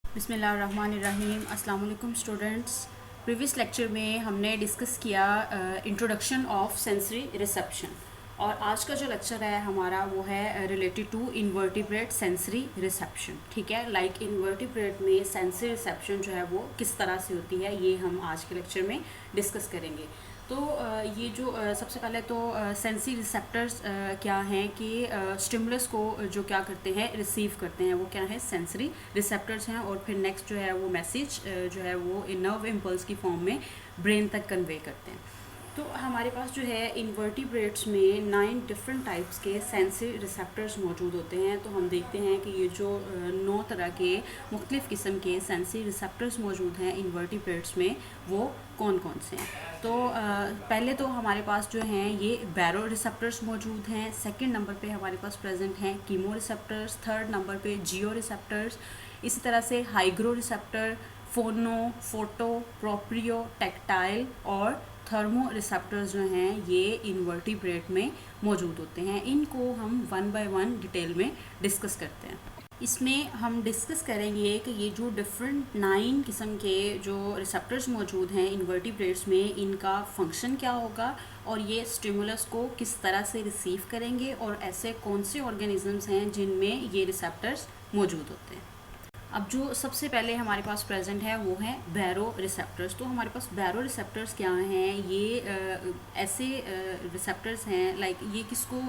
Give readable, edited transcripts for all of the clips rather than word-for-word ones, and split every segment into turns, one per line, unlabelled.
बिस्मिल्लाहिर्रहमानिर्रहीम। अस्सलाम वालेकुम स्टूडेंट्स। प्रीवियस लेक्चर में हमने डिस्कस किया इंट्रोडक्शन ऑफ सेंसरी रिसेप्शन, और आज का जो लेक्चर है हमारा वो है related to invertebrate sensory reception. ठीक है, लाइक इन्वर्टिब्रेट में सेंसरी रिसेप्शन जो है वो किस तरह से होती है, ये हम आज के लेक्चर में डिस्कस करेंगे। तो ये जो सबसे पहले तो सेंसरी रिसेप्टर्स क्या हैं कि स्टिमुलस को जो क्या करते हैं, रिसीव करते हैं, वो क्या है, सेंसरी रिसेप्टर्स हैं। और फिर नेक्स्ट जो है वो मैसेज जो है वो नर्व इम्पल्स की फॉर्म में ब्रेन तक कन्वे करते हैं। तो हमारे पास जो है इन्वर्टिब्रेट्स में 9 डिफरेंट टाइप्स के सेंसरी रिसेप्टर्स मौजूद होते हैं। तो हम देखते हैं कि ये जो 9 तरह के मुख्तलिफ़ किस्म के सेंसरी रिसेप्टर्स मौजूद हैं इन्वर्टिब्रेट्स में, वो कौन कौन से हैं। तो पहले तो हमारे पास जो हैं ये बैरो रिसेप्टर्स मौजूद हैं। सेकंड नंबर पे हमारे पास प्रेजेंट हैं कीमो रिसेप्टर्स। थर्ड नंबर पे जियो रिसेप्टर्स। इसी तरह से हाइग्रो रिसेप्टर, फोनो, फोटो, प्रोप्रियो, टेक्टाइल और थर्मो रिसेप्टर्स जो हैं ये इन्वर्टिब्रेट में मौजूद होते हैं। इनको हम वन बाय वन डिटेल में डिस्कस करते हैं। इसमें हम डिस्कस करेंगे कि ये जो डिफरेंट 9 किस्म के जो रिसेप्टर्स मौजूद हैं इन्वर्टिब्रेट्स में, इनका फंक्शन क्या होगा और ये स्टिमुलस को किस तरह से रिसीव करेंगे, और ऐसे कौन से ऑर्गेनिजम्स हैं जिनमें ये रिसेप्टर्स मौजूद होते हैं। अब जो सबसे पहले हमारे पास प्रेजेंट है वो है बैरो रिसेप्टर्स। तो हमारे पास बैरो रिसेप्टर्स क्या हैं, ये ऐसे रिसेप्टर्स हैं, लाइक ये किसको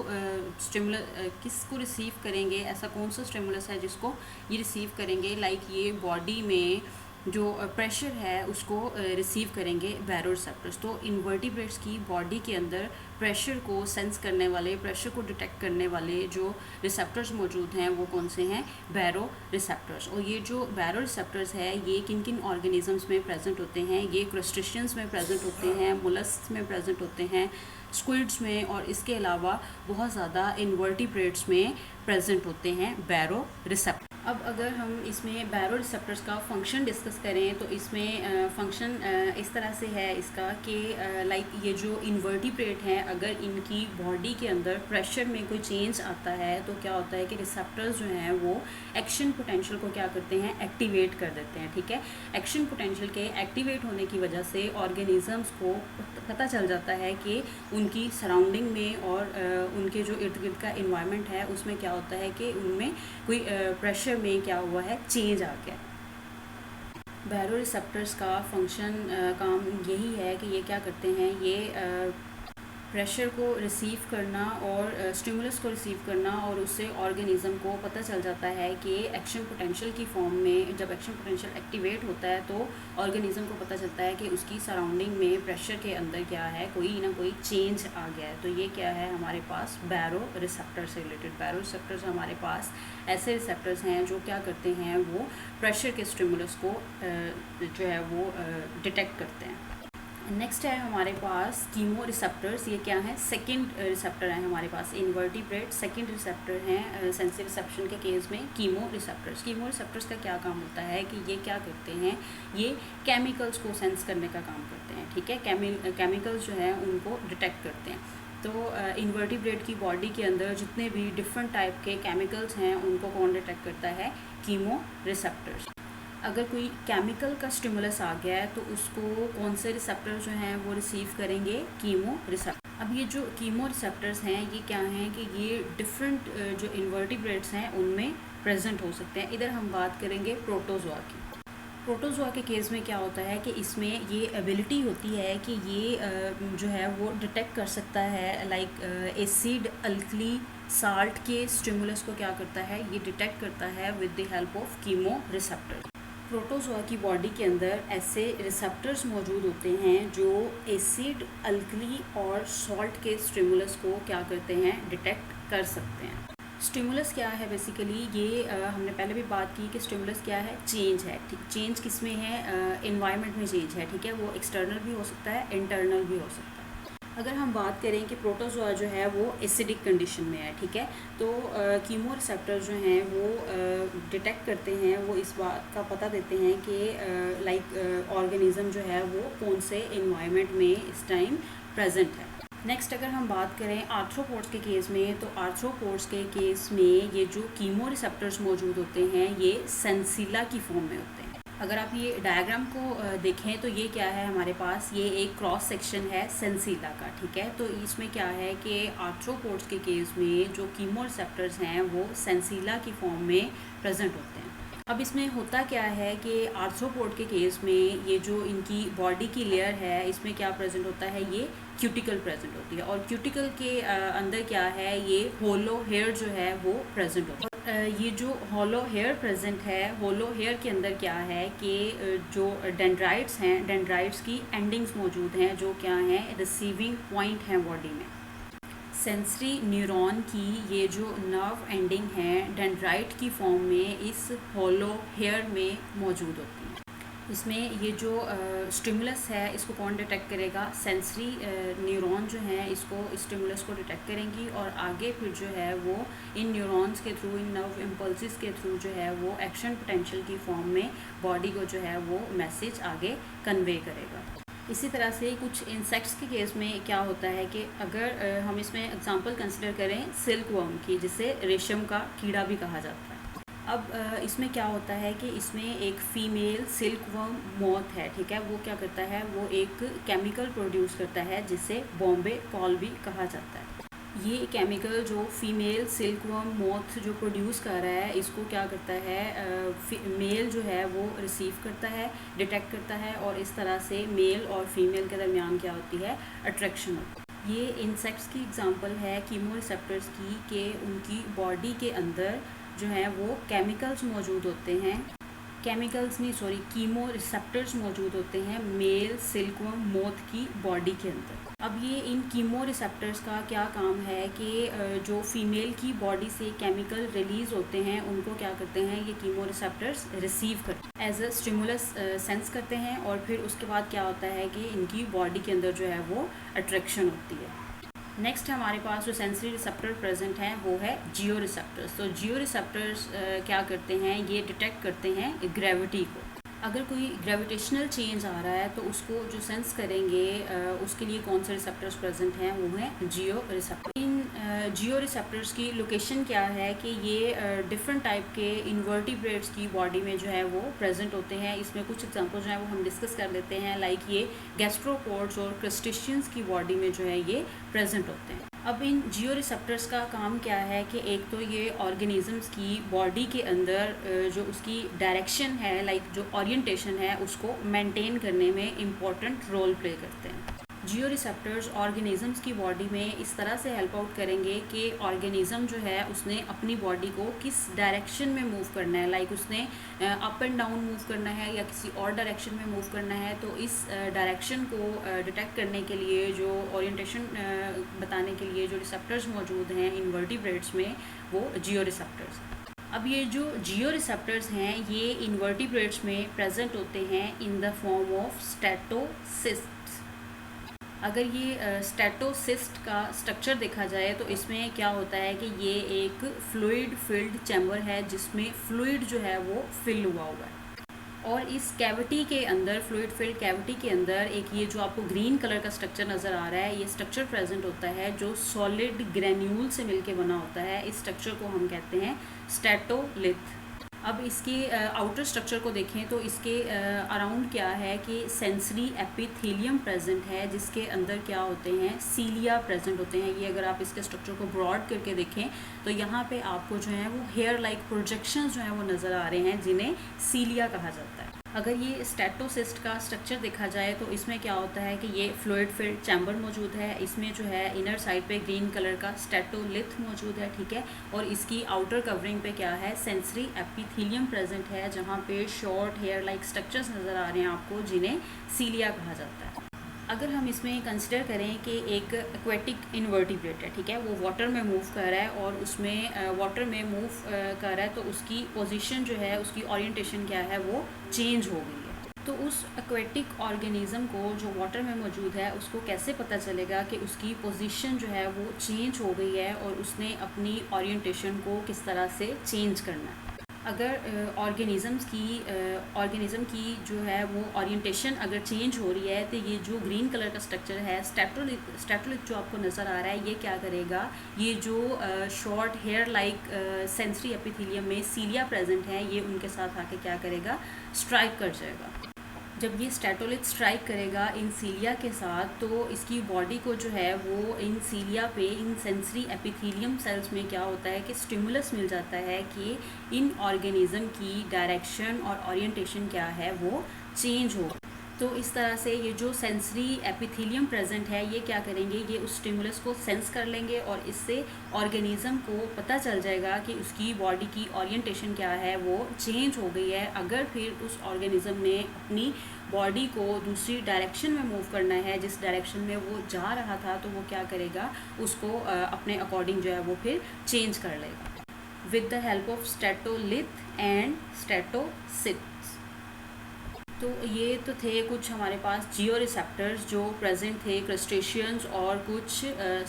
रिसीव करेंगे, ऐसा कौन सा स्टिमुलस है जिसको ये रिसीव करेंगे। लाइक ये बॉडी में जो प्रेशर है उसको रिसीव करेंगे बैरो रिसेप्टर्स। तो इन्वर्टिब्रेट्स की बॉडी के अंदर प्रेशर को सेंस करने वाले, प्रेशर को डिटेक्ट करने वाले जो रिसेप्टर्स मौजूद हैं वो कौन से हैं, बैरो रिसेप्टर्स। और ये जो बैरो रिसेप्टर्स है ये किन किन ऑर्गेनिजम्स में प्रेजेंट होते हैं, ये क्रस्टेशियंस में प्रेजेंट होते हैं, मोलस्क में प्रेजेंट होते हैं, स्क्विड्स में, और इसके अलावा बहुत ज़्यादा इन्वर्टिब्रेट्स में प्रेजेंट होते हैं बैरो रिसेप्टर। अब अगर हम इसमें बैरो रिसेप्टर्स का फंक्शन डिस्कस करें तो इसमें फंक्शन इस तरह से है इसका कि लाइक ये जो इन्वर्टिब्रेट हैं, अगर इनकी बॉडी के अंदर प्रेशर में कोई चेंज आता है तो क्या होता है कि रिसेप्टर्स जो हैं वो एक्शन पोटेंशियल को क्या करते हैं, एक्टिवेट कर देते हैं। ठीक है, एक्शन पोटेंशियल के एक्टिवेट होने की वजह से ऑर्गेनिजम्स को पता चल जाता है कि उनकी सराउंडिंग में और उनके जो इर्द गिर्द का इन्वायरमेंट है उसमें क्या होता है कि उनमें कोई प्रेशर में क्या हुआ है, चेंज आ गया। बैरो रिसेप्टर्स का फंक्शन काम यही है कि ये क्या करते हैं, ये प्रेशर को रिसीव करना और स्टिमुलस को रिसीव करना, और उससे ऑर्गेनिज्म को पता चल जाता है कि एक्शन पोटेंशियल की फॉर्म में जब एक्शन पोटेंशियल एक्टिवेट होता है तो ऑर्गेनिज्म को पता चलता है कि उसकी सराउंडिंग में प्रेशर के अंदर क्या है, कोई ना कोई चेंज आ गया है। तो ये क्या है हमारे पास बैरो रिसेप्टर से रिलेटेड। बैरो रिसेप्टर्स हमारे पास ऐसे रिसेप्टर्स हैं जो क्या करते हैं, वो प्रेशर के स्टिमुलस को जो है वो डिटेक्ट करते हैं। नेक्स्ट है हमारे पास कीमो रिसेप्टर्स। ये क्या है, सेकंड रिसेप्टर है हमारे पास इन्वर्टिब्रेट, सेकंड रिसेप्टर हैं सेंसरी रिसेप्शन के केस में कीमो रिसेप्टर्स। कीमो रिसेप्टर्स का क्या काम होता है कि ये क्या करते हैं, ये केमिकल्स को सेंस करने का काम करते हैं। ठीक है, केमिकल्स जो है उनको डिटेक्ट करते हैं। तो इन्वर्टिब्रेट की बॉडी के अंदर जितने भी डिफरेंट टाइप के केमिकल्स हैं उनको कौन डिटेक्ट करता है, कीमो रिसेप्टर्स। अगर कोई केमिकल का स्टिमुलस आ गया है तो उसको कौन से रिसेप्टर जो हैं वो रिसीव करेंगे, कीमो रिसेप्टर। अब ये जो कीमो रिसेप्टर्स हैं ये क्या हैं कि ये डिफरेंट जो इन्वर्टिब्रेट्स हैं उनमें प्रेजेंट हो सकते हैं। इधर हम बात करेंगे प्रोटोजोआ की। प्रोटोजोआ के केस में क्या होता है कि इसमें ये एबिलिटी होती है कि ये जो है वो डिटेक्ट कर सकता है, लाइक एसिड, अल्कली, साल्ट के स्टिमुलस को क्या करता है, ये डिटेक्ट करता है with the help of chemo receptor. Protozoa की बॉडी के अंदर ऐसे रिसेप्टर्स मौजूद होते हैं जो एसिड, अल्कली और सॉल्ट के स्टिमुलस को क्या करते हैं, डिटेक्ट कर सकते हैं। स्टिमुलस क्या है, बेसिकली ये हमने पहले भी बात की कि स्टिमुलस क्या है, चेंज है। ठीक, चेंज किस में है, एनवायरनमेंट में चेंज है। ठीक है, वो एक्सटर्नल भी हो सकता है, इंटरनल भी हो सकता है। अगर हम बात करें कि प्रोटोजोआ जो है वो एसिडिक कंडीशन में है, ठीक है, तो कीमो रिसेप्टर जो हैं वो डिटेक्ट करते हैं, वो इस बात का पता देते हैं कि लाइक ऑर्गेनिज्म जो है वो कौन से एनवायरनमेंट में इस टाइम प्रेजेंट है। नेक्स्ट अगर हम बात करें आर्थ्रोपोड्स के केस में, तो आर्थ्रोपोड्स के केस में ये जो कीमो रिसेप्टर्स मौजूद होते हैं ये सेंसिला की फॉर्म में होते हैं। अगर आप ये डायग्राम को देखें तो ये क्या है, हमारे पास ये एक क्रॉस सेक्शन है सेंसिला का, ठीक है। तो इसमें क्या है कि आर्थ्रोपोड्स के केस में जो कीमो रिसेप्टर्स हैं वो सेंसिला की फॉर्म में प्रेजेंट होते हैं। अब इसमें होता क्या है कि आर्थ्रोपोड के केस में ये जो इनकी बॉडी की लेयर है इसमें क्या प्रेजेंट होता है, ये क्यूटिकल प्रेजेंट होती है, और क्यूटिकल के अंदर क्या है, ये होलो हेयर जो है वो प्रेजेंट होता है। ये जो होलो हेयर प्रेजेंट है, होलो हेयर के अंदर क्या है कि जो डेंड्राइट्स हैं, डेंड्राइट्स की एंडिंग्स मौजूद हैं जो क्या हैं, रिसीविंग पॉइंट हैं बॉडी में। सेंसरी न्यूरॉन की ये जो नर्व एंडिंग है डेंड्राइट की फॉर्म में इस होलो हेयर में मौजूद होती है। इसमें ये जो स्टिमुलस है इसको कौन डिटेक्ट करेगा, सेंसरी न्यूरॉन जो हैं इसको स्टिमुलस को डिटेक्ट करेंगी, और आगे फिर जो है वो इन न्यूरॉन्स के थ्रू, इन नर्व इम्पल्सिस के थ्रू जो है वो एक्शन पोटेंशियल की फॉर्म में बॉडी को जो है वो मैसेज आगे कन्वे करेगा। इसी तरह से कुछ इंसेक्ट्स के केस में क्या होता है कि अगर हम इसमें एग्जांपल कंसिडर करें सिल्क वर्म की, जिसे रेशम का कीड़ा भी कहा जाता है। अब इसमें क्या होता है कि इसमें एक फ़ीमेल सिल्क वर्म मॉथ है, ठीक है। वो क्या करता है, वो एक केमिकल प्रोड्यूस करता है जिसे बॉम्बे कॉल भी कहा जाता है। ये केमिकल जो फीमेल सिल्क वर्म मॉथ जो प्रोड्यूस कर रहा है इसको क्या करता है, मेल जो है वो रिसीव करता है, डिटेक्ट करता है, और इस तरह से मेल और फीमेल के दरमियान क्या होती है, अट्रैक्शन होती है। ये इंसेक्ट्स की एग्जांपल है कीमो रिसेप्टर्स की, कि उनकी बॉडी के अंदर जो है वो केमिकल्स मौजूद होते हैं, कीमो रिसेप्टर्स मौजूद होते हैं मेल सिल्कवर्म मोथ की बॉडी के अंदर। अब ये इन कीमो रिसेप्टर्स का क्या काम है कि जो फीमेल की बॉडी से केमिकल रिलीज़ होते हैं उनको क्या करते हैं, ये कीमो रिसेप्टर्स रिसीव करते हैं, एज अ स्टिमुलस सेंस करते हैं, और फिर उसके बाद क्या होता है कि इनकी बॉडी के अंदर जो है वो अट्रैक्शन होती है। नेक्स्ट हमारे पास जो सेंसरी रिसेप्टर प्रेजेंट हैं वो है जियो रिसेप्टर्स। तो जियो रिसेप्टर्स क्या करते हैं, ये डिटेक्ट करते हैं ग्रेविटी को। अगर कोई ग्रेविटेशनल चेंज आ रहा है तो उसको जो सेंस करेंगे उसके लिए कौन से रिसेप्टर्स प्रेजेंट हैं, वो हैं जियो रिसेप्टर। इन जियो रिसेप्टर्स की लोकेशन क्या है कि ये डिफरेंट टाइप के इन्वर्टिब्रेट्स की बॉडी में जो है वो प्रेजेंट होते हैं। इसमें कुछ एग्जांपल जो है वो हम डिस्कस कर लेते हैं, लाइक ये गैस्ट्रोपोड्स और क्रस्टेशियंस की बॉडी में जो है ये प्रेजेंट होते हैं। अब इन जियो रिसेप्टर्स का काम क्या है कि एक तो ये ऑर्गेनिजम्स की बॉडी के अंदर जो उसकी डायरेक्शन है, लाइक जो ओरिएंटेशन है, उसको मेंटेन करने में इम्पॉर्टेंट रोल प्ले करते हैं। जियो रिसेप्टर्स ऑर्गेनिजम्स की बॉडी में इस तरह से हेल्प आउट करेंगे कि ऑर्गेनिज्म जो है उसने अपनी बॉडी को किस डायरेक्शन में मूव करना है, लाइक उसने अप एंड डाउन मूव करना है या किसी और डायरेक्शन में मूव करना है, तो इस डायरेक्शन को डिटेक्ट करने के लिए, जो ओरिएंटेशन बताने के लिए जो रिसेप्टर्स मौजूद हैं इन्वर्टिब्रेट्स में, वो जियो रिसेप्टर्स। अब ये जो जियो रिसेप्टर्स हैं ये इन्वर्टिब्रेट्स में प्रेजेंट होते हैं in the form of statocyst. अगर ये स्टेटोसिस्ट का स्ट्रक्चर देखा जाए तो इसमें क्या होता है कि ये एक फ्लूइड फिल्ड चैम्बर है जिसमें फ्लूइड जो है वो फिल हुआ हुआ है, और इस कैविटी के अंदर, फ्लूइड फिल्ड कैविटी के अंदर एक ये जो आपको ग्रीन कलर का स्ट्रक्चर नज़र आ रहा है, ये स्ट्रक्चर प्रेजेंट होता है जो सॉलिड ग्रेन्यूल से मिलके बना होता है। इस स्ट्रक्चर को हम कहते हैं स्टेटोलिथ। अब इसके आउटर स्ट्रक्चर को देखें तो इसके अराउंड क्या है कि सेंसरी एपिथेलियम प्रेजेंट है, जिसके अंदर क्या होते हैं, सीलिया प्रेजेंट होते हैं। ये अगर आप इसके स्ट्रक्चर को ब्रॉड करके देखें तो यहाँ पे आपको जो है वो हेयर लाइक प्रोजेक्शंस जो हैं वो नज़र आ रहे हैं, जिन्हें सीलिया कहा जाता है। अगर ये स्टेटोसिस्ट का स्ट्रक्चर देखा जाए तो इसमें क्या होता है कि ये फ्लूइड फिल्ड चैम्बर मौजूद है, इसमें जो है इनर साइड पे ग्रीन कलर का स्टेटोलिथ मौजूद है, ठीक है, और इसकी आउटर कवरिंग पे क्या है, सेंसरी एपिथेलियम प्रेजेंट है, जहाँ पे शॉर्ट हेयर लाइक स्ट्रक्चर्स नज़र आ रहे हैं आपको, जिन्हें सीलिया कहा जाता है। अगर हम इसमें कंसिडर करें कि एक एक्वेटिक इन्वर्टिब्रेट है, ठीक है, वो वाटर में मूव कर रहा है और उसमें वाटर में मूव कर रहा है, तो उसकी पोजीशन जो है, उसकी ओरिएंटेशन क्या है, वो चेंज हो गई है। तो उस एक्वेटिक ऑर्गेनिज्म को जो वाटर में मौजूद है उसको कैसे पता चलेगा कि उसकी पोजीशन जो है वो चेंज हो गई है और उसने अपनी ओरिएंटेशन को किस तरह से चेंज करना है। अगर ऑर्गेनिज़म की जो है वो ओरिएंटेशन अगर चेंज हो रही है, तो ये जो ग्रीन कलर का स्ट्रक्चर है स्टेटोलिथ जो आपको नज़र आ रहा है, ये क्या करेगा, ये जो short hair like sensory epithelium में सीलिया प्रेजेंट है, ये उनके साथ आके क्या करेगा, स्ट्राइक कर जाएगा। जब ये स्टेटोलिथ स्ट्राइक करेगा इन सीलिया के साथ, तो इसकी बॉडी को जो है वो इन सीलिया पे, इन सेंसरी एपिथेलियम सेल्स में क्या होता है कि स्टिमुलस मिल जाता है कि इन ऑर्गेनिज्म की डायरेक्शन और ओरिएंटेशन क्या है वो चेंज हो। तो इस तरह से ये जो सेंसरी एपिथेलियम प्रेजेंट है, ये क्या करेंगे, ये उस स्टिमुलस को सेंस कर लेंगे और इससे ऑर्गेनिज्म को पता चल जाएगा कि उसकी बॉडी की ओरिएंटेशन क्या है वो चेंज हो गई है। अगर फिर उस ऑर्गेनिज्म ने अपनी बॉडी को दूसरी डायरेक्शन में मूव करना है, जिस डायरेक्शन में वो जा रहा था, तो वो क्या करेगा, उसको अपने अकॉर्डिंग जो है वो फिर चेंज कर लेगा with the help of statolith and statocysts. तो ये तो थे कुछ हमारे पास जियो रिसेप्टर्स जो प्रेजेंट थे क्रस्टेशियंस और कुछ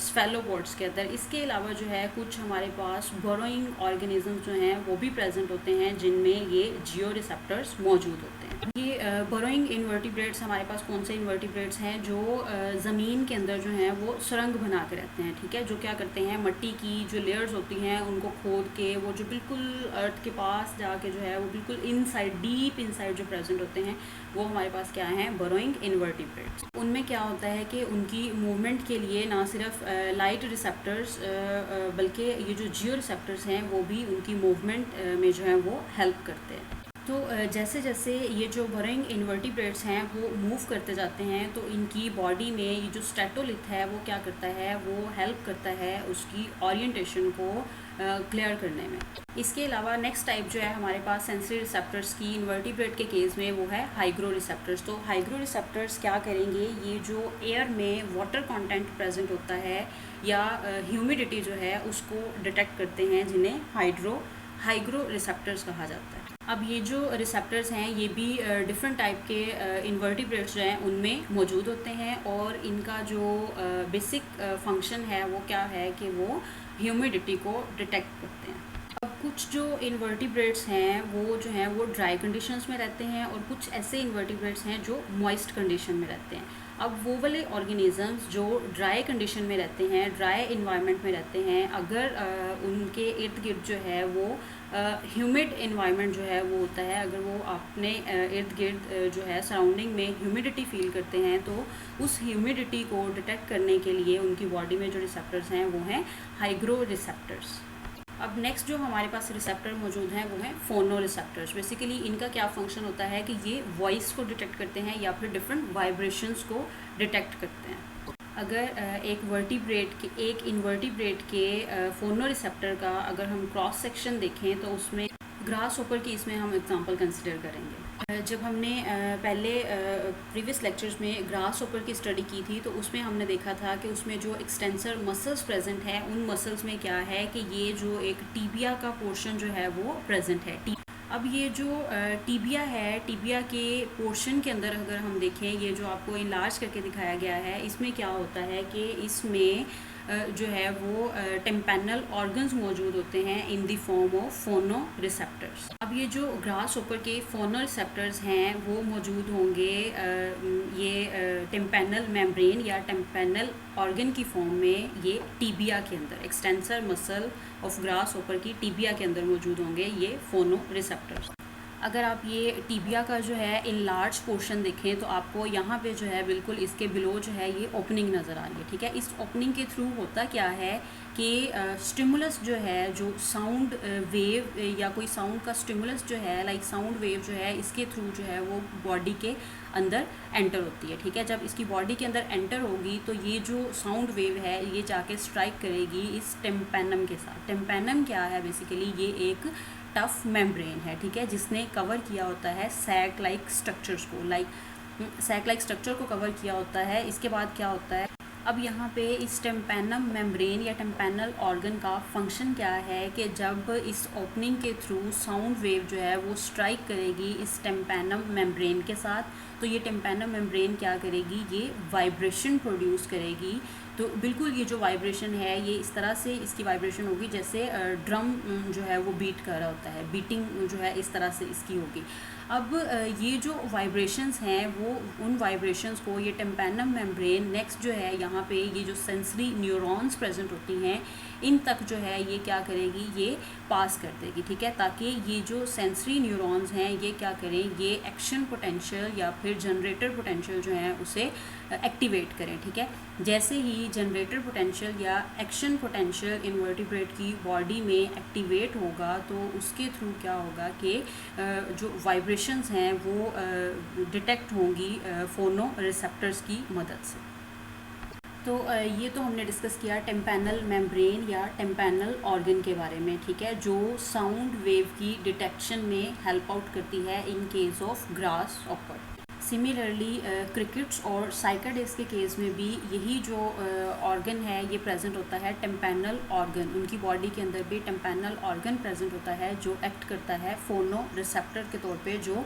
स्फेलोपोड्स के अंदर। इसके अलावा जो है कुछ हमारे पास बरोइंग ऑर्गेनिजम्स जो हैं वो भी प्रेजेंट होते हैं, जिनमें ये जियो रिसेप्टर्स मौजूद होते हैं। ये बरोइंग इन्वर्टिब्रेट्स हमारे पास कौन से इन्वर्टिब्रेट्स हैं, जो ज़मीन के अंदर जो हैं वो सुरंग बना के रहते हैं, ठीक है, जो क्या करते हैं, मिट्टी की जो लेयर्स होती हैं उनको खोद के वो जो बिल्कुल अर्थ के पास जाके जो है वो बिल्कुल इनसाइड, डीप इनसाइड जो प्रेजेंट होते हैं, वो हमारे पास क्या हैं, बरोइंग इन्वर्टिब्रेट्स। उनमें क्या होता है कि उनकी मूवमेंट के लिए ना सिर्फ लाइट रिसेप्टर्स बल्कि ये जो जियो रिसेप्टर्स हैं वो भी उनकी मूवमेंट में जो है वो हेल्प करते हैं। तो जैसे जैसे ये जो बरोइंग इन्वर्टिब्रेट्स हैं वो मूव करते जाते हैं, तो इनकी बॉडी में ये जो स्टेटोलिथ है वो क्या करता है, वो हेल्प करता है उसकी ओरिएंटेशन को क्लियर करने में। इसके अलावा नेक्स्ट टाइप जो है हमारे पास सेंसरी रिसेप्टर्स की इन्वर्टिब्रेट के केस में, वो है हाइग्रो रिसेप्टर्स। तो हाइग्रो रिसेप्टर्स क्या करेंगे, ये जो एयर में वाटर कंटेंट प्रेजेंट होता है या ह्यूमिडिटी जो है उसको डिटेक्ट करते हैं, जिन्हें हाइग्रो रिसेप्टर्स कहा जाता है। अब ये जो रिसेप्टर्स हैं ये भी डिफरेंट टाइप के इन्वर्टिब्रेट्स जो हैं उनमें मौजूद होते हैं, और इनका जो बेसिक फंक्शन है वो क्या है कि वो ह्यूमिडिटी को डिटेक्ट करते हैं। अब कुछ जो इन्वर्टिब्रेट्स हैं वो जो हैं वो ड्राई कंडीशंस में रहते हैं, और कुछ ऐसे इन्वर्टिब्रेट्स हैं जो मॉइस्ट कंडीशन में रहते हैं। अब वो वाले ऑर्गेनिजम्स जो ड्राई कंडीशन में रहते हैं, ड्राई इन्वायरमेंट में रहते हैं, अगर उनके इर्द गिर्द जो है वो ह्यूमिड इन्वायरमेंट जो है वो होता है, अगर वो अपने इर्द गिर्द जो है सराउंडिंग में ह्यूमिडिटी फील करते हैं, तो उस ह्यूमिडिटी को डिटेक्ट करने के लिए उनकी बॉडी में जो रिसेप्टर्स हैं वो हैं हाइग्रो रिसेप्टर्स। अब नेक्स्ट जो हमारे पास रिसेप्टर मौजूद हैं वो हैं फोनो रिसेप्टर्स। बेसिकली इनका क्या फंक्शन होता है कि ये वॉइस को डिटेक्ट करते हैं या फिर डिफरेंट वाइब्रेशंस को डिटेक्ट करते हैं। अगर एक इन्वर्टिब्रेट के फोनो रिसेप्टर का अगर हम क्रॉस सेक्शन देखें, तो उसमें ग्रास होपर की इसमें हम एग्जांपल कंसिडर करेंगे। जब हमने पहले प्रीवियस लेक्चर्स में ग्रास होपर की स्टडी की थी, तो उसमें हमने देखा था कि उसमें जो एक्सटेंसर मसल्स प्रेजेंट हैं, उन मसल्स में क्या है कि ये जो एक टीबिया का पोर्शन जो है वो प्रेजेंट है। अब ये जो टीबिया है, टीबिया के पोर्शन के अंदर अगर हम देखें, ये जो आपको इनलार्ज करके दिखाया गया है, इसमें क्या होता है कि इसमें जो है वो टेम्पेनल ऑर्गन्स मौजूद होते हैं इन द फॉर्म ऑफ फोनो रिसेप्टर्स। अब ये जो ग्रास होपर के फोनो रिसेप्टर्स हैं वो मौजूद होंगे ये टेम्पेनल मेम्ब्रेन या टेम्पेनल ऑर्गन की फॉर्म में, ये टीबिया के अंदर, extensor muscle of grass hopper की टीबिया के अंदर मौजूद होंगे ये फोनो रिसेप्टर्स। अगर आप ये टीबिया का जो है इन लार्ज पोर्शन देखें, तो आपको यहाँ पे जो है बिल्कुल इसके बिलो जो है ये ओपनिंग नज़र आ रही है, ठीक है। इस ओपनिंग के थ्रू होता क्या है कि स्टिमुलस जो है, जो साउंड वेव या कोई साउंड का स्टिमुलस जो है, लाइक साउंड वेव जो है, इसके थ्रू जो है वो बॉडी के अंदर एंटर होती है, ठीक है। जब इसकी बॉडी के अंदर एंटर होगी, तो ये जो साउंड वेव है ये जाके स्ट्राइक करेगी इस टेम्पेनम के साथ। टेम्पेनम क्या है, बेसिकली ये एक टफ मेम्ब्रेन है, ठीक है, जिसने कवर किया होता है सैक लाइक स्ट्रक्चर्स को, सैक लाइक स्ट्रक्चर को कवर किया होता है। इसके बाद क्या होता है, अब यहाँ पे इस टेम्पेनम मेम्ब्रेन या टेम्पेनल ऑर्गन का फंक्शन क्या है कि जब इस ओपनिंग के थ्रू साउंड वेव जो है वो स्ट्राइक करेगी इस टेम्पेनम मेम्ब्रेन के साथ, तो ये टेम्पेनम मेम्ब्रेन क्या करेगी, ये वाइब्रेशन प्रोड्यूस करेगी तो बिल्कुल ये जो वाइब्रेशन है ये इस तरह से इसकी वाइब्रेशन होगी जैसे ड्रम जो है वो बीट कर रहा होता है, बीटिंग जो है इस तरह से इसकी होगी। अब ये जो वाइब्रेशंस हैं वो उन वाइब्रेशंस को ये टिम्पैनम मेम्ब्रेन नेक्स्ट जो है यहाँ पे ये जो सेंसरी न्यूरॉन्स प्रेजेंट होती हैं इन तक जो है ये क्या करेगी, ये पास कर देगी, ठीक है, ताकि ये जो सेंसरी न्यूरॉन्स हैं ये क्या करें, ये एक्शन पोटेंशियल या फिर जनरेटर पोटेंशियल जो है उसे एक्टिवेट करें, ठीक है। जैसे ही जनरेटर पोटेंशियल या एक्शन पोटेंशियल इनवर्टिब्रेट की बॉडी में एक्टिवेट होगा तो उसके थ्रू क्या होगा कि जो वाइब्रेशंस हैं वो डिटेक्ट होंगी फोनो रिसेप्टर्स की मदद से। तो ये तो हमने डिस्कस किया टिम्पैनल मेम्ब्रेन या टिम्पैनल ऑर्गन के बारे में, ठीक है, जो साउंड वेव की डिटेक्शन में हेल्प आउट करती है in case of grass hopper. Similarly crickets और साइकाडेस के केस में भी यही जो ऑर्गन है ये प्रेजेंट होता है, टिम्पैनल ऑर्गन। उनकी बॉडी के अंदर भी टिम्पैनल ऑर्गन प्रेजेंट होता है जो एक्ट करता है फोनो रिसेप्टर के तौर पे, जो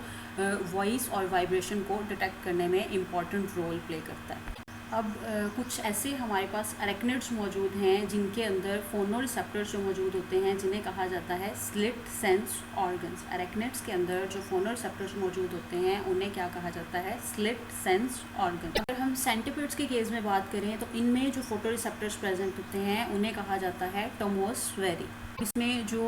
वॉइस और वाइब्रेशन को डिटेक्ट करने में इम्पॉर्टेंट रोल प्ले करता है। अब कुछ ऐसे हमारे पास अरेक्निड्स मौजूद हैं जिनके अंदर फोनो रिसेप्टर्स जो मौजूद होते हैं जिन्हें कहा जाता है स्लिट सेंस ऑर्गन्स। अरेक्निड्स के अंदर जो फोनो रिसेप्टर्स मौजूद होते हैं उन्हें क्या कहा जाता है, स्लिट सेंस ऑर्गन। अगर हम सेंटिपिड्स के केस में बात करें तो इनमें जो फोटो रिसेप्टर्स प्रेजेंट होते हैं उन्हें कहा जाता है टोमोस्फेरी। इसमें जो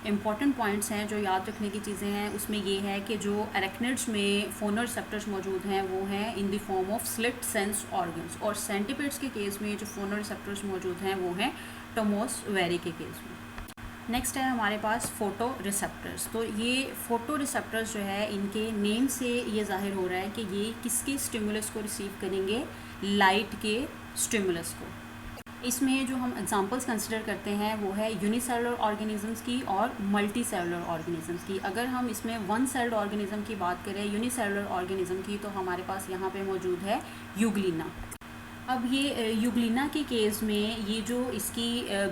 इम्पॉर्टेंट पॉइंट्स हैं जो याद रखने की चीज़ें हैं उसमें ये है कि जो अरेक्निड्स में फोनो रिसेप्टर्स मौजूद हैं वो हैं in the form of slit sense organs, और सेंटिपिड्स के केस में जो फोनो रिसेप्टर्स मौजूद हैं वो हैं टोमोस्फेरी के केस में। नेक्स्ट है हमारे पास फोटो रिसेप्टर्स। तो ये फोटो रिसेप्टर्स जो है इनके नेम से ये जाहिर हो रहा है कि ये किसके स्टिमुलस को रिसीव करेंगे, लाइट के स्टिमुलस को। इसमें जो हम एग्जांपल्स कंसिडर करते हैं वो है यूनिसेलुलर ऑर्गेनिजम्स की और मल्टी सेलुलर ऑर्गेनिजम्स की। अगर हम इसमें वन सेल्ड ऑर्गेनिज्म की बात करें, यूनिसेलुलर ऑर्गेनिज्म की, तो हमारे पास यहाँ पे मौजूद है यूग्लिना। अब ये यूग्लिना के केस में ये जो इसकी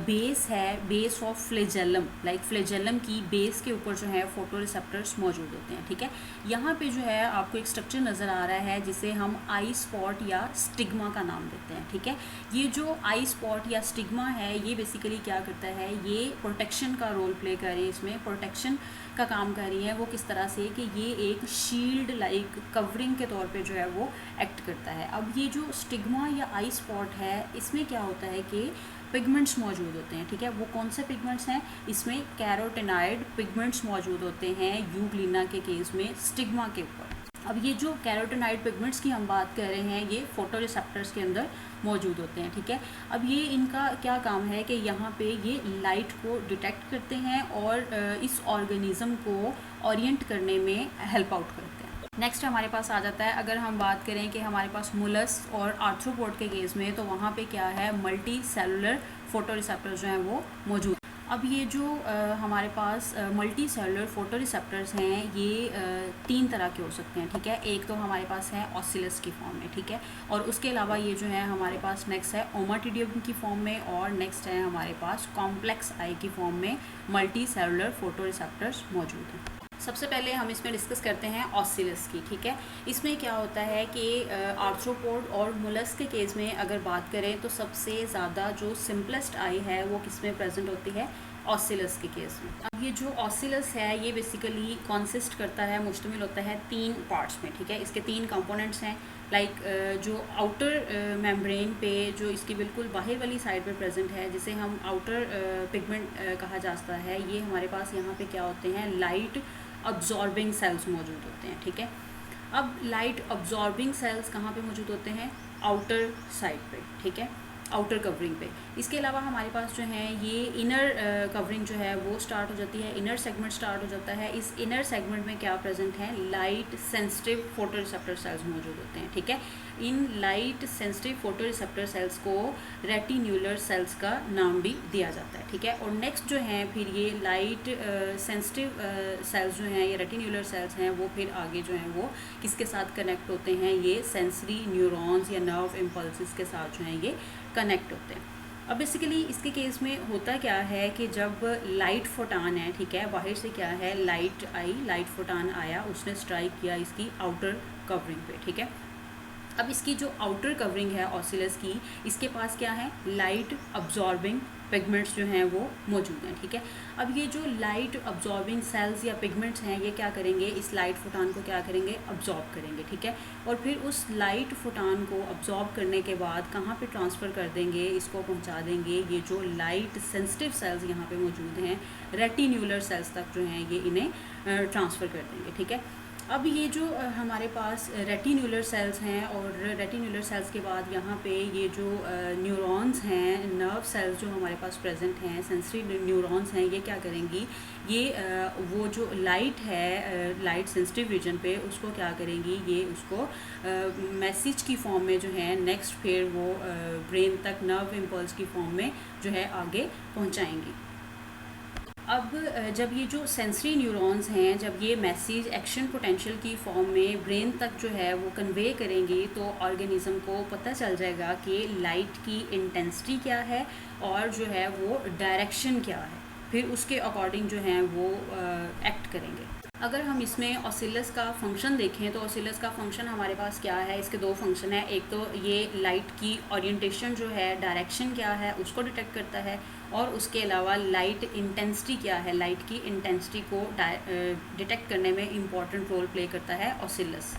बेस है, बेस ऑफ फ्लेजेलम, लाइक फ्लेजेलम की बेस के ऊपर जो है फोटो रिसेप्टर्स मौजूद होते हैं, ठीक है। यहाँ पे जो है आपको एक स्ट्रक्चर नज़र आ रहा है जिसे हम आई स्पॉट या स्टिग्मा का नाम देते हैं, ठीक है। ये जो आई स्पॉट या स्टिग्मा है ये बेसिकली क्या करता है, ये प्रोटेक्शन का रोल प्ले कर रही है, इसमें प्रोटेक्शन का काम कर रही है। वो किस तरह से कि ये एक शील्ड लाइक कवरिंग के तौर पे जो है वो एक्ट करता है। अब ये जो स्टिग्मा या आई स्पॉट है इसमें क्या होता है कि पिगमेंट्स मौजूद होते हैं, ठीक है। वो कौन से पिगमेंट्स हैं, इसमें कैरोटिनॉइड पिगमेंट्स मौजूद होते हैं यूग्लिना के केस में स्टिग्मा के ऊपर। अब ये जो कैरोटिनॉइड पिगमेंट्स की हम बात कर रहे हैं ये फोटो रिसेप्टर्स के अंदर मौजूद होते हैं, ठीक है। अब ये इनका क्या काम है कि यहाँ पे ये लाइट को डिटेक्ट करते हैं और इस ऑर्गेनिज्म को ओरिएंट करने में हेल्प आउट करते हैं। नेक्स्ट हमारे पास आ जाता है, अगर हम बात करें कि हमारे पास मोलस्क और आर्थ्रोपोड के केस में, तो वहाँ पे क्या है, मल्टी सेलुलर फोटो रिसेप्टर्स जो हैं वो मौजूद। अब ये जो हमारे पास मल्टी सेलुलर फोटो रिसेप्टर्स हैं ये 3 तरह के हो सकते हैं, ठीक है। एक तो हमारे पास है ऑसिलस की फॉर्म में, ठीक है, और उसके अलावा ये जो है हमारे पास नेक्स्ट है ओमाटिडियम की फॉर्म में, और नेक्स्ट है हमारे पास कॉम्प्लेक्स आई की फॉर्म में मल्टी सेलुलर फोटो रिसेप्टर्स मौजूद हैं। सबसे पहले हम इसमें डिस्कस करते हैं ऑसिलस की, ठीक है। इसमें क्या होता है कि आर्थ्रोपोड और मोलस्क के केस में अगर बात करें तो सबसे ज़्यादा जो सिंपलेस्ट आई है वो किसमें प्रेजेंट होती है, ऑसिलस के केस में। अब ये जो ऑसिलस है ये बेसिकली कॉन्सिस्ट करता है, मुश्तमिल होता है 3 पार्ट्स में, ठीक है। इसके 3 कंपोनेंट्स हैं, लाइक जो आउटर मेम्ब्रेन पे जो इसकी बिल्कुल बाहर वाली साइड पे प्रेजेंट है जिसे हम आउटर पिगमेंट कहा जाता है, ये हमारे पास यहाँ पे क्या होते हैं, लाइट अब्जॉर्बिंग सेल्स मौजूद होते हैं, ठीक है। अब लाइट अब्जॉर्बिंग सेल्स कहाँ पे मौजूद होते हैं, आउटर साइड पे, ठीक है, आउटर कवरिंग पे। इसके अलावा हमारे पास जो है ये इनर कवरिंग जो है वो स्टार्ट हो जाती है, इनर सेगमेंट स्टार्ट हो जाता है। इस इनर सेगमेंट में क्या प्रेजेंट है, light sensitive photo receptor cells मौजूद होते हैं, ठीक है। In light sensitive photo receptor cells को रेटिन्यूलर सेल्स का नाम भी दिया जाता है, ठीक है। और नेक्स्ट जो है फिर ये लाइट सेंसिटिव सेल्स जो हैं, ये रेटिन्यूलर सेल्स हैं, वो फिर आगे जो हैं वो किसके साथ कनेक्ट होते हैं, ये सेंसरी न्यूरॉन्स या नर्व इम्पल्सिस के साथ जो हैं ये कनेक्ट होते हैं। अब बेसिकली इसके केस में होता क्या है कि जब लाइट फोटान है, ठीक है, बाहर से क्या है, लाइट आई, लाइट फोटान आया, उसने स्ट्राइक किया इसकी आउटर कवरिंग पे, ठीक है। अब इसकी जो आउटर कवरिंग है ऑसिलस की, इसके पास क्या है, लाइट अब्जॉर्बिंग पिगमेंट्स जो हैं वो मौजूद हैं, ठीक है। अब ये जो लाइट अब्जॉर्बिंग सेल्स या पिगमेंट्स हैं ये क्या करेंगे, इस लाइट फोटान को क्या करेंगे, अब्जॉर्ब करेंगे, ठीक है। और फिर उस लाइट फोटान को अब्जॉर्ब करने के बाद कहाँ पे ट्रांसफ़र कर देंगे, इसको पहुँचा देंगे ये जो लाइट सेंसिटिव सेल्स यहाँ पे मौजूद हैं, रेटिन्यूलर सेल्स तक जो हैं ये इन्हें ट्रांसफ़र कर देंगे, ठीक है। अब ये जो हमारे पास रेटिन्यूलर सेल्स हैं और रेटिन्यूलर सेल्स के बाद यहाँ पे ये जो न्यूरॉन्स हैं, नर्व सेल्स जो हमारे पास प्रेजेंट हैं, सेंसरी न्यूरॉन्स हैं, ये क्या करेंगी, ये वो जो लाइट है लाइट सेंसिटिव रीजन पे उसको क्या करेंगी, ये उसको मैसेज की फॉर्म में जो है नेक्स्ट फिर वो ब्रेन तक नर्व इम्पल्स की फॉर्म में जो है आगे पहुँचाएंगी। अब जब ये जो सेंसरी न्यूरॉन्स हैं, जब ये मैसेज एक्शन पोटेंशियल की फॉर्म में ब्रेन तक जो है वो कन्वे करेंगे तो ऑर्गेनिज्म को पता चल जाएगा कि लाइट की इंटेंसिटी क्या है और जो है वो डायरेक्शन क्या है, फिर उसके अकॉर्डिंग जो है वो एक्ट करेंगे। अगर हम इसमें ऑसिलस का फंक्शन देखें तो ऑसिलस का फंक्शन हमारे पास क्या है, इसके दो फंक्शन है। एक तो ये लाइट की ओरिएंटेशन जो है, डायरेक्शन क्या है उसको डिटेक्ट करता है, और उसके अलावा लाइट इंटेंसिटी क्या है, लाइट की इंटेंसिटी को डिटेक्ट करने में इम्पॉर्टेंट रोल प्ले करता है ऑसिलस।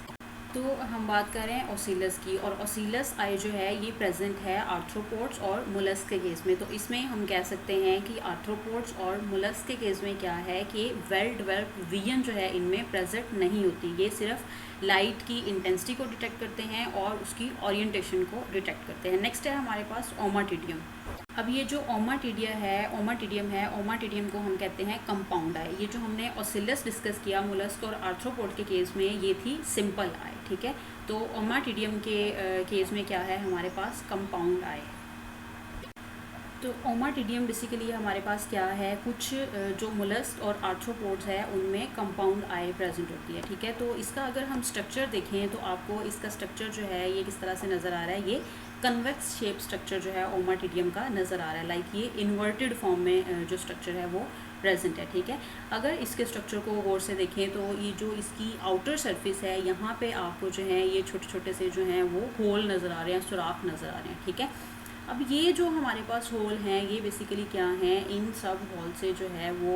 तो हम बात कर रहे हैं ऑसिलस की, और ऑसिलस आई जो है ये प्रेजेंट है आर्थ्रोपोड्स और मोलस्क के केस में। तो इसमें हम कह सकते हैं कि आर्थ्रोपोड्स और मोलस्क के केस में क्या है कि वेल डेवलप्ड विजन जो है इनमें प्रेजेंट नहीं होती, ये सिर्फ लाइट की इंटेंसिटी को डिटेक्ट करते हैं और उसकी ओरिएंटेशन को डिटेक्ट करते हैं। नेक्स्ट है हमारे पास ओमाटिडियम। अब ये जो ओमाटिडियम है, ओमाटिडियम को हम कहते हैं कंपाउंड आई। ये जो हमने ऑसिलस डिस्कस किया मोलस्क और आर्थ्रोपोड के केस में, ये थी सिंपल आई, ठीक है। तो ओमाटिडियम के केस में क्या है, हमारे पास कंपाउंड आई। तो ओमाटिडियम बेसिकली हमारे पास क्या है, कुछ जो मोलस्क और आर्थ्रोपोड्स है उनमें कंपाउंड आई प्रेजेंट होती है, ठीक है। तो इसका अगर हम स्ट्रक्चर देखें तो आपको इसका स्ट्रक्चर जो है ये किस तरह से नज़र आ रहा है, ये कन्वेक्स शेप स्ट्रक्चर जो है ओमाटिडियम का नज़र आ रहा है, लाइक ये इन्वर्टेड फॉर्म में जो स्ट्रक्चर है वो प्रेजेंट है, ठीक है। अगर इसके स्ट्रक्चर को गौर से देखें तो ये जो इसकी आउटर सरफेस है, यहाँ पे आपको जो है ये छोटे छोटे से जो हैं वो होल नज़र आ रहे हैं, सुराख नज़र आ रहे हैं, ठीक है। अब ये जो हमारे पास होल हैं ये बेसिकली क्या हैं, इन सब होल से जो है वो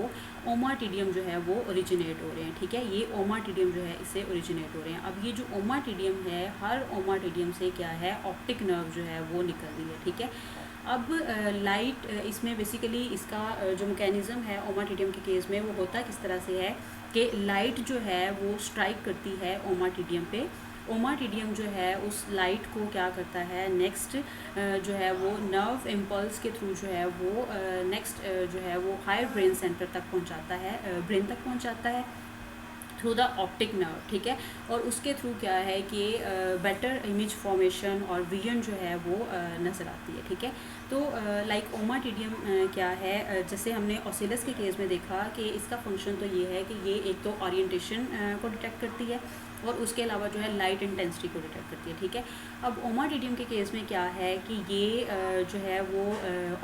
ओमाटिडियम जो है वो ओरिजिनेट हो रहे हैं, ठीक है। ये ओमाटिडियम जो है इससे ओरिजिनेट हो रहे हैं। अब ये जो ओमाटिडियम है, हर ओमाटिडियम से क्या है, ऑप्टिक नर्व जो है वो निकल रही है, ठीक है। अब लाइट इसमें बेसिकली इसका जो मैकेनिज़्म है ओमाटिडियम के केस में वो होता किस तरह से है कि लाइट जो है वो स्ट्राइक करती है ओमाटिडियम पे, ओमाटिडियम जो है उस लाइट को क्या करता है, नेक्स्ट जो है वो नर्व इम्पल्स के थ्रू जो है वो नेक्स्ट जो है वो हायर ब्रेन सेंटर तक पहुंचाता है, ब्रेन तक पहुंचाता है थ्रू द ऑप्टिक नर्व, ठीक है। और उसके थ्रू क्या है कि बेटर इमेज फॉर्मेशन और विजन जो है वो नज़र आती है, ठीक है। तो लाइक ओमाटिडियम क्या है, जैसे हमने ऑसिलस के केस में देखा कि इसका फंक्शन तो ये है कि ये एक तो ओरिएंटेशन को डिटेक्ट करती है और उसके अलावा जो है लाइट इंटेंसिटी को डिटेक्ट करती है, ठीक है। अब ओमाटिडियम के केस में क्या है कि ये जो है वो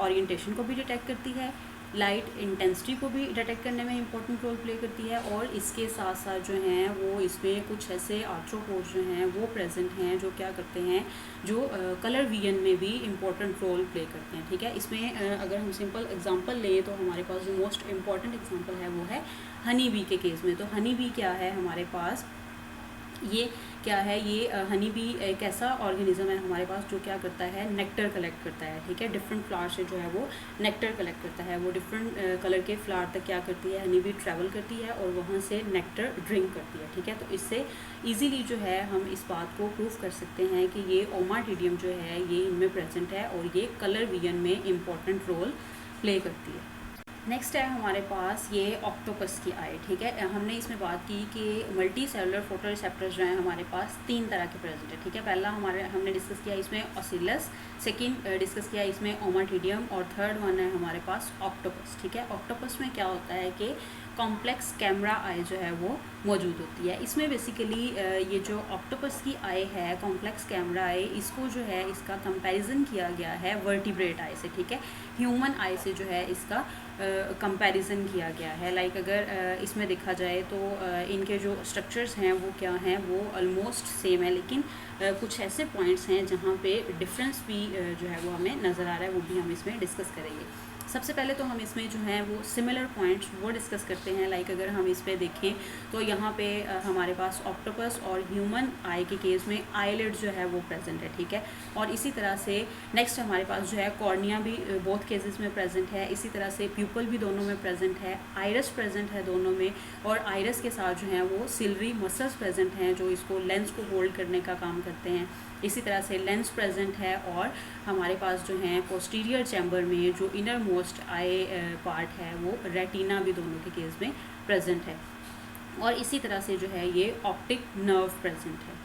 ओरिएंटेशन को भी डिटेक्ट करती है, लाइट इंटेंसिटी को भी डिटेक्ट करने में इंपॉर्टेंट रोल प्ले करती है, और इसके साथ साथ जो हैं वो इसमें कुछ ऐसे आर्थ्रोपोड्स जो हैं वो प्रेजेंट हैं जो क्या करते हैं, जो कलर विजन में भी इम्पॉर्टेंट रोल प्ले करते हैं, ठीक है। इसमें अगर हम सिंपल एग्जांपल लें तो हमारे पास जो मोस्ट इम्पॉर्टेंट एग्जांपल है वो है हनी बी के केस में। तो हनी बी क्या है हमारे पास, ये क्या है, ये हनी बी एक ऐसा ऑर्गेनिज्म है हमारे पास जो क्या करता है, नेक्टर कलेक्ट करता है, ठीक है। डिफरेंट फ्लावर से जो है वो नेक्टर कलेक्ट करता है, वो डिफरेंट कलर के फ्लावर तक क्या करती है, हनी बी ट्रैवल करती है और वहाँ से नेक्टर ड्रिंक करती है, ठीक है। तो इससे इजीली जो है हम इस बात को प्रूव कर सकते हैं कि ये ओमाटिडियम जो है ये इनमें प्रेजेंट है और ये कलर विजन में इम्पॉर्टेंट रोल प्ले करती है। नेक्स्ट है हमारे पास ये ऑक्टोपस की आई, ठीक है। हमने इसमें बात की कि मल्टी सेलुलर फोटो रिसेप्टर्स जो हैं हमारे पास 3 तरह के प्रेजेंट है, ठीक है। पहला हमने डिस्कस किया इसमें ऑसिलस, सेकंड डिस्कस किया इसमें ओमाटिडियम, और थर्ड वन है हमारे पास ऑक्टोपस, ठीक है। ऑक्टोपस में क्या होता है कि कॉम्प्लेक्स कैमरा आई जो है वो मौजूद होती है। इसमें बेसिकली ये जो ऑक्टोपस की आई है, कॉम्प्लेक्स कैमरा आई, इसको जो है इसका कंपैरिजन किया गया है वर्टिब्रेट आई से, ठीक है, ह्यूमन आई से जो है इसका कंपैरिजन किया गया है। लाइक अगर इसमें देखा जाए तो इनके जो स्ट्रक्चर्स हैं वो क्या हैं, वो ऑलमोस्ट सेम है, लेकिन कुछ ऐसे पॉइंट्स हैं जहाँ पे डिफरेंस भी जो है वो हमें नज़र आ रहा है, वो भी हम इसमें डिस्कस करेंगे। सबसे पहले तो हम इसमें जो है वो सिमिलर पॉइंट्स वो डिस्कस करते हैं। लाइक अगर हम इस पे देखें तो यहाँ पे हमारे पास ऑक्टोपस और ह्यूमन आई के केस में आईलिड जो है वो प्रेजेंट है, ठीक है। और इसी तरह से नेक्स्ट हमारे पास जो है कॉर्निया भी बोथ केसेस में प्रेजेंट है। इसी तरह से प्यूपल भी दोनों में प्रेजेंट है, आइरस प्रेजेंट है दोनों में, और आइरस के साथ जो है वो सिलरी मसल्स प्रेजेंट हैं जो इसको लेंस को होल्ड करने का काम करते हैं। इसी तरह से लेंस प्रेजेंट है, और हमारे पास जो है पोस्टीरियर चैम्बर में जो इनर मोस्ट आई पार्ट है वो रेटिना भी दोनों के केस में प्रेजेंट है। और इसी तरह से जो है ये ऑप्टिक नर्व प्रेजेंट है।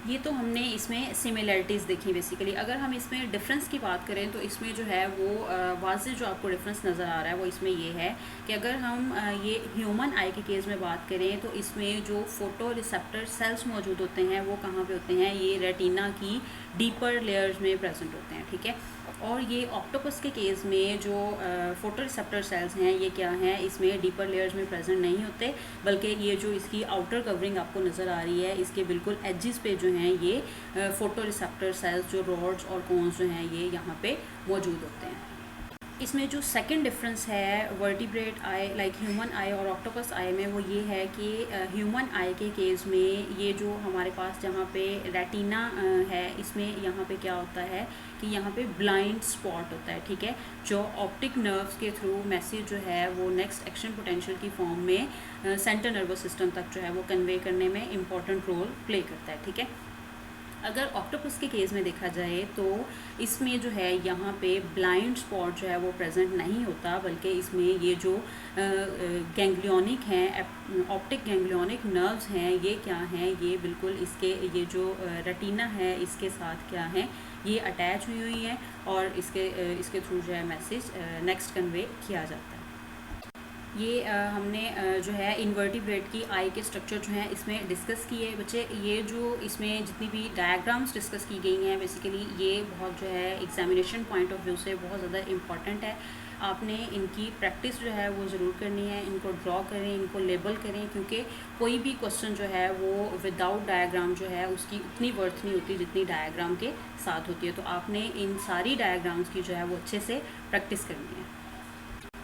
ये तो हमने इसमें सिमिलरिटीज़ देखी बेसिकली। अगर हम इसमें डिफरेंस की बात करें तो इसमें जो है वो वाज़े जो आपको डिफरेंस नज़र आ रहा है वो इसमें ये है कि अगर हम ये ह्यूमन आई के केस में बात करें तो इसमें जो फोटो रिसेप्टर सेल्स मौजूद होते हैं वो कहाँ पे होते हैं, ये रेटिना की डीपर लेयर्स में प्रेजेंट होते हैं, ठीक है। और ये ऑक्टोपस के केस में जो फोटो रिसेप्टर सेल्स हैं ये क्या हैं, इसमें डीपर लेयर्स में प्रेजेंट नहीं होते, बल्कि ये जो इसकी आउटर कवरिंग आपको नज़र आ रही है इसके बिल्कुल एजेस पे जो हैं ये फोटो रिसेप्टर सेल्स जो रॉड्स और कोन्स जो हैं ये यहाँ पे मौजूद होते हैं। इसमें जो सेकंड डिफरेंस है वर्टिब्रेट आई लाइक ह्यूमन आई और ऑक्टोपस आई में वो ये है कि ह्यूमन आई के केस में ये जो हमारे पास जहाँ पे रेटिना है इसमें यहाँ पे क्या होता है कि यहाँ पे ब्लाइंड स्पॉट होता है, ठीक है, जो ऑप्टिक नर्व्स के थ्रू मैसेज जो है वो नेक्स्ट एक्शन पोटेंशियल की फॉर्म में सेंट्रल नर्वस सिस्टम तक जो है वो कन्वे करने में इम्पॉर्टेंट रोल प्ले करता है, ठीक है। अगर ऑक्टोपस के केस में देखा जाए तो इसमें जो है यहाँ पे ब्लाइंड स्पॉट जो है वो प्रेजेंट नहीं होता, बल्कि इसमें ये जो गैंग्लियोनिक हैं ऑप्टिक गैंग्लियोनिक नर्व्स हैं ये क्या हैं, ये बिल्कुल इसके ये जो रेटिना है इसके साथ क्या है, ये अटैच हुई हैं और इसके थ्रू जो है मैसेज नेक्स्ट कन्वे किया जाता है। ये हमने जो है इन्वर्टिब्रेट की आई के स्ट्रक्चर जो हैं इसमें डिस्कस किए बच्चे। ये जो इसमें जितनी भी डायग्राम्स डिस्कस की गई हैं बेसिकली ये बहुत जो है एग्जामिनेशन पॉइंट ऑफ व्यू से बहुत ज़्यादा इम्पॉर्टेंट है। आपने इनकी प्रैक्टिस जो है वो ज़रूर करनी है, इनको ड्रॉ करें, इनको लेबल करें, क्योंकि कोई भी क्वेश्चन जो है वो विदाउट डायग्राम जो है उसकी उतनी वर्थ नहीं होती जितनी डायग्राम के साथ होती है। तो आपने इन सारी डायग्राम्स की जो है वो अच्छे से प्रैक्टिस करनी है।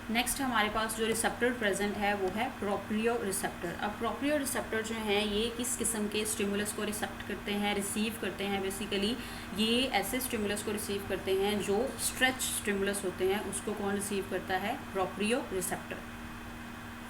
नेक्स्ट हमारे पास जो रिसेप्टर प्रेजेंट है वो है प्रोप्रियो रिसेप्टर। अब प्रोप्रियो रिसेप्टर जो हैं ये किस किस्म के स्टिमुलस को रिसेप्ट करते हैं, रिसीव करते हैं, बेसिकली ये ऐसे स्टिमुलस को रिसीव करते हैं जो स्ट्रेच स्टिमुलस होते हैं, उसको कौन रिसीव करता है, प्रोप्रियो रिसेप्टर।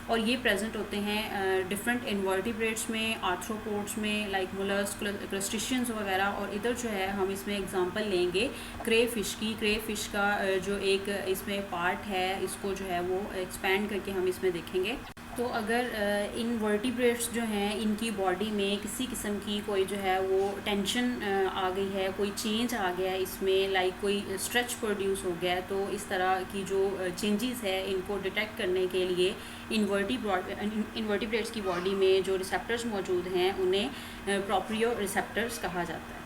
और ये प्रेजेंट होते हैं डिफरेंट इन्वर्टिब्रेट्स में, आर्थ्रोपोड्स में लाइक मोलस्क, क्रस्टेशियंस वगैरह। और इधर जो है हम इसमें एग्जांपल लेंगे क्रे फिश की। क्रे फिश का जो एक इसमें पार्ट है इसको जो है वो एक्सपेंड करके हम इसमें देखेंगे। तो अगर इन वर्टिब्रेट्स जो हैं इनकी बॉडी में किसी किस्म की कोई जो है वो टेंशन आ गई है, कोई चेंज आ गया है इसमें, लाइक कोई स्ट्रेच प्रोड्यूस हो गया है, तो इस तरह की जो चेंजेस है इनको डिटेक्ट करने के लिए इन्वर्टिब्रेट्स की बॉडी में जो रिसेप्टर्स मौजूद हैं उन्हें प्रोप्रियो रिसेप्टर्स कहा जाता है।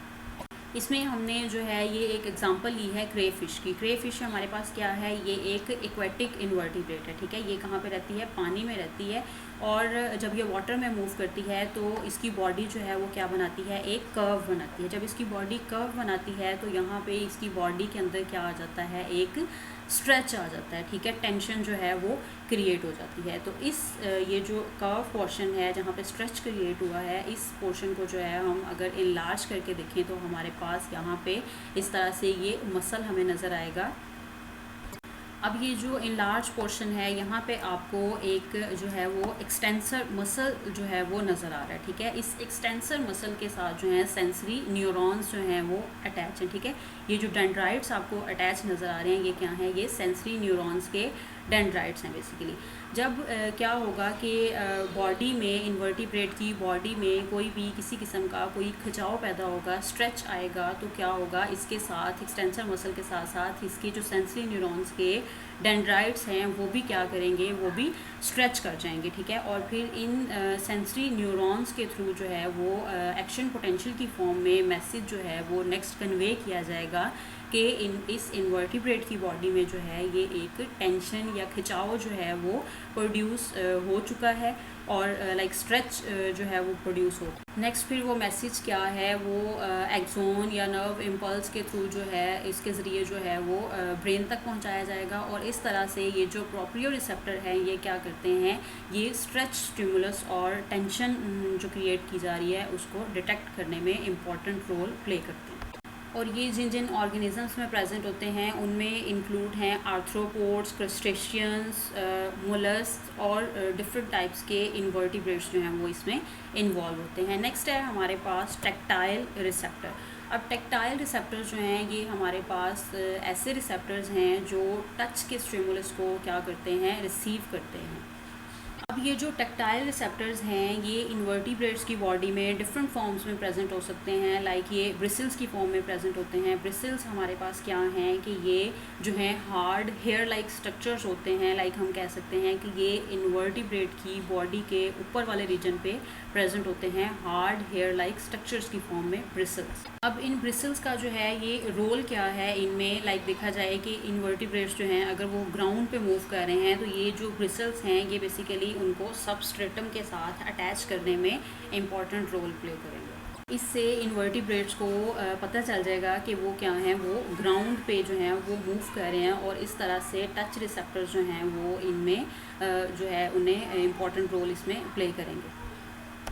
इसमें हमने जो है ये एक एग्जांपल ली है क्रे फिश की। क्रे फिश हमारे पास क्या है, ये एक एक्वेटिक इन्वर्टिब्रेट है, ठीक है। ये कहाँ पे रहती है, पानी में रहती है, और जब ये वाटर में मूव करती है तो इसकी बॉडी जो है वो क्या बनाती है, एक कर्व बनाती है। जब इसकी बॉडी कर्व बनाती है तो यहाँ पे इसकी बॉडी के अंदर क्या आ जाता है, एक स्ट्रेच आ जाता है, ठीक है, टेंशन जो है वो क्रिएट हो जाती है। तो इस ये जो कर्व पोर्शन है जहाँ पे स्ट्रेच क्रिएट हुआ है, इस पोर्शन को जो है हम अगर इनलार्ज करके देखें तो हमारे पास यहाँ पे इस तरह से ये मसल हमें नज़र आएगा। अब ये जो इनलार्ज पोर्शन है यहाँ पे आपको एक जो है वो एक्सटेंसर मसल जो है वो नज़र आ रहा है, ठीक है। इस एक्सटेंसर मसल के साथ जो है सेंसरी न्यूरॉन्स जो हैं वो अटैच हैं, ठीक है। ये जो डेंड्राइट्स आपको अटैच नज़र आ रहे हैं ये क्या हैं, ये सेंसरी न्यूरॉन्स के डेंड्राइट्स हैं बेसिकली। जब क्या होगा कि बॉडी में, इन्वर्टिब्रेट की बॉडी में कोई भी किसी किस्म का कोई खिंचाव पैदा होगा, स्ट्रेच आएगा, तो क्या होगा, इसके साथ एक्सटेंसर मसल के साथ साथ इसके जो सेंसरी न्यूरॉन्स के डेंड्राइट्स हैं वो भी क्या करेंगे, वो भी स्ट्रेच कर जाएंगे, ठीक है। और फिर इन सेंसरी न्यूरॉन्स के थ्रू जो है वो एक्शन पोटेंशियल की फॉर्म में मैसेज जो है वो नेक्स्ट कन्वे किया जाएगा कि इस इन्वर्टिब्रेट की बॉडी में जो है ये एक टेंशन या खिंचाव जो है वो प्रोड्यूस हो चुका है और लाइक स्ट्रेच जो है वो प्रोड्यूस हो। नेक्स्ट फिर वो मैसेज क्या है, वो एक्सोन या नर्व इम्पल्स के थ्रू जो है इसके ज़रिए जो है वो ब्रेन तक पहुंचाया जाएगा और इस तरह से ये जो प्रोप्रियो रिसेप्टर है ये क्या करते हैं, ये स्ट्रेच स्टिमुलस और टेंशन जो क्रिएट की जा रही है उसको डिटेक्ट करने में इम्पॉर्टेंट रोल प्ले करते हैं। और ये जिन जिन ऑर्गेनिजम्स में प्रेजेंट होते हैं उनमें इंक्लूड हैं आर्थ्रोपोड्स, क्रस्टेशियंस, मोलस्क और डिफरेंट टाइप्स के इन्वर्टिब्रेट्स जो हैं वो इसमें इन्वॉल्व होते हैं। नेक्स्ट है हमारे पास टैक्टाइल रिसेप्टर। अब टैक्टाइल रिसेप्टर्स जो हैं ये हमारे पास ऐसे रिसेप्टर्स हैं जो टच के स्टिमुलस को क्या करते हैं, रिसीव करते हैं। अब ये जो टैक्टाइल रिसेप्टर्स हैं ये इन्वर्टिब्रेट्स की बॉडी में डिफरेंट फॉर्म्स में प्रेजेंट हो सकते हैं, लाइक ये ब्रिसल्स की फॉर्म में प्रेजेंट होते हैं। ब्रिसल्स हमारे पास क्या हैं कि ये जो हैं हार्ड हेयर लाइक स्ट्रक्चर्स होते हैं, लाइक हम कह सकते हैं कि ये इन्वर्टिब्रेट की बॉडी के ऊपर वाले रीजन पे प्रेजेंट होते हैं, हार्ड हेयर लाइक स्ट्रक्चर्स की फॉर्म में ब्रिसल्स। अब इन ब्रिसल्स का जो है ये रोल क्या है इनमें, लाइक देखा जाए कि इन्वर्टिब्रेट्स जो हैं अगर वो ग्राउंड पे मूव कर रहे हैं तो ये जो ब्रिसल्स हैं ये बेसिकली उनको सबस्ट्रेटम के साथ अटैच करने में इम्पॉर्टेंट रोल प्ले करेंगे। इससे इन्वर्टिब्रेट्स को पता चल जाएगा कि वो क्या हैं, वो ग्राउंड पे जो हैं वो मूव कर रहे हैं और इस तरह से टच रिसेप्टर्स जो हैं वो इनमें जो है उन्हें इम्पॉर्टेंट रोल इसमें प्ले करेंगे।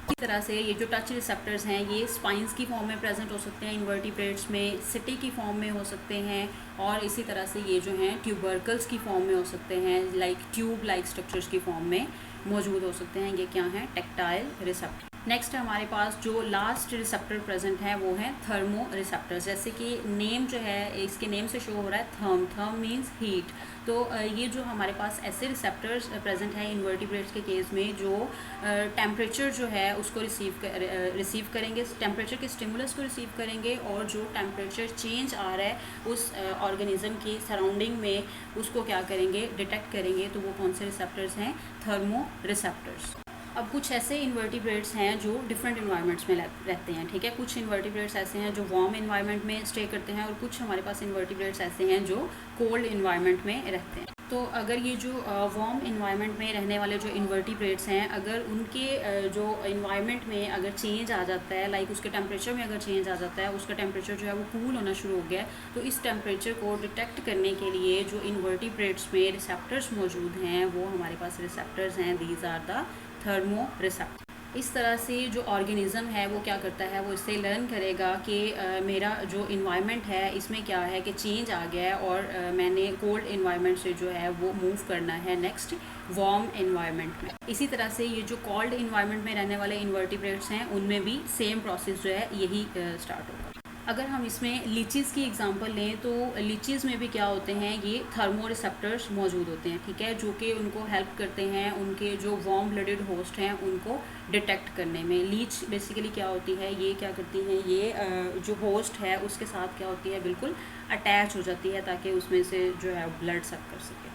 इसी तरह से ये जो टच रिसेप्टर्स हैं ये स्पाइंस की फॉर्म में प्रेजेंट हो सकते हैं इन्वर्टिब्रेट्स में, सिटी की फॉर्म में हो सकते हैं और इसी तरह से ये जो हैं ट्यूबरकल्स की फॉर्म में हो सकते हैं, लाइक ट्यूब लाइक स्ट्रक्चर्स की फॉर्म में मौजूद हो सकते हैं। ये क्या हैं, टैक्टाइल रिसेप्टर। नेक्स्ट है हमारे पास जो लास्ट रिसेप्टर प्रेजेंट है वो है थर्मो रिसेप्टर्स। जैसे कि नेम जो है इसके नेम से शो हो रहा है थर्म मीन्स हीट। तो ये जो हमारे पास ऐसे रिसेप्टर्स प्रेजेंट हैं इन्वर्टिब्रेट्स के केस में जो टेम्परेचर जो है उसको रिसीव करेंगे, टेम्परेचर के स्टिमुलस को रिसीव करेंगे और जो टेम्परेचर चेंज आ रहा है उस ऑर्गेनिज्म की सराउंडिंग में उसको क्या करेंगे, डिटेक्ट करेंगे। तो वो कौन से रिसेप्टर्स हैं, थर्मो रिसेप्टर्स। अब कुछ ऐसे इन्वर्टिब्रेट्स हैं जो डिफरेंट इन्वायरमेंट्स में रहते हैं, ठीक है। कुछ इन्वर्टिब्रेट्स ऐसे हैं जो वार्म इन्वायरमेंट में स्टे करते हैं और कुछ हमारे पास इन्वर्टिब्रेट्स ऐसे हैं जो कोल्ड इन्वायरमेंट में रहते हैं। तो अगर ये जो वार्म इन्वायरमेंट में रहने वाले जो इन्वर्टिब्रेट्स हैं अगर उनके जो इन्वायरमेंट में अगर चेंज आ जाता है, लाइक उसके टेम्परेचर में अगर चेंज आ जाता है, उसका टेम्परेचर जो है वो कूल होना शुरू हो गया है, तो इस टेम्परेचर को डिटेक्ट करने के लिए जो इन्वर्टिब्रेट्स में रिसेप्टर्स मौजूद हैं वो हमारे पास रिसेप्टर्स हैं, these are the thermo receptor. इस तरह से जो ऑर्गेनिज़म है वो क्या करता है, वो इससे लर्न करेगा कि मेरा जो इन्वायरमेंट है इसमें क्या है कि चेंज आ गया है और मैंने कोल्ड इन्वायरमेंट से जो है वो मूव करना है नेक्स्ट वार्म इन्वायरमेंट में। इसी तरह से ये जो कोल्ड इन्वायरमेंट में रहने वाले इन्वर्टिब्रेट्स हैं उनमें भी सेम प्रोसेस जो है यही स्टार्ट होगा। अगर हम इसमें लीचीज़ की एग्जांपल लें तो लीचीज़ में भी क्या होते हैं, ये थर्मो रिसेप्टर्स मौजूद होते हैं, ठीक है, जो कि उनको हेल्प करते हैं उनके जो वार्म ब्लडेड होस्ट हैं उनको डिटेक्ट करने में। लीच बेसिकली क्या होती है, ये क्या करती हैं, ये जो होस्ट है उसके साथ क्या होती है, बिल्कुल अटैच हो जाती है ताकि उसमें से जो है ब्लड सक कर सके।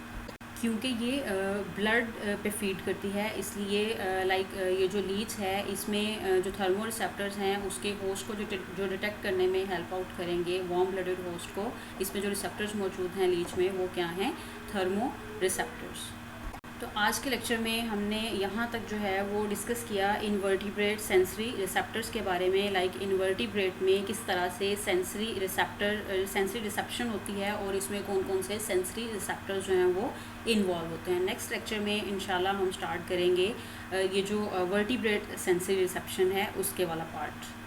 क्योंकि ये ब्लड पे फीड करती है इसलिए लाइक ये जो लीच है इसमें जो थर्मो रिसेप्टर्स हैं उसके होस्ट को जो डिटेक्ट करने में हेल्प आउट करेंगे वार्म ब्लडेड होस्ट को। इसमें जो रिसेप्टर्स मौजूद हैं लीच में वो क्या हैं, थर्मो रिसेप्टर्स। तो आज के लेक्चर में हमने यहाँ तक जो है वो डिस्कस किया इन्वर्टिब्रेट सेंसरी रिसेप्टर्स के बारे में, लाइक इन्वर्टिब्रेट में किस तरह से सेंसरी रिसेप्शन होती है और इसमें कौन कौन से सेंसरी रिसेप्टर्स जो हैं वो इन्वॉल्व होते हैं। नेक्स्ट लेक्चर में इंशाल्लाह हम स्टार्ट करेंगे ये जो वर्टिब्रेट सेंसरी रिसेप्शन है उसके वाला पार्ट।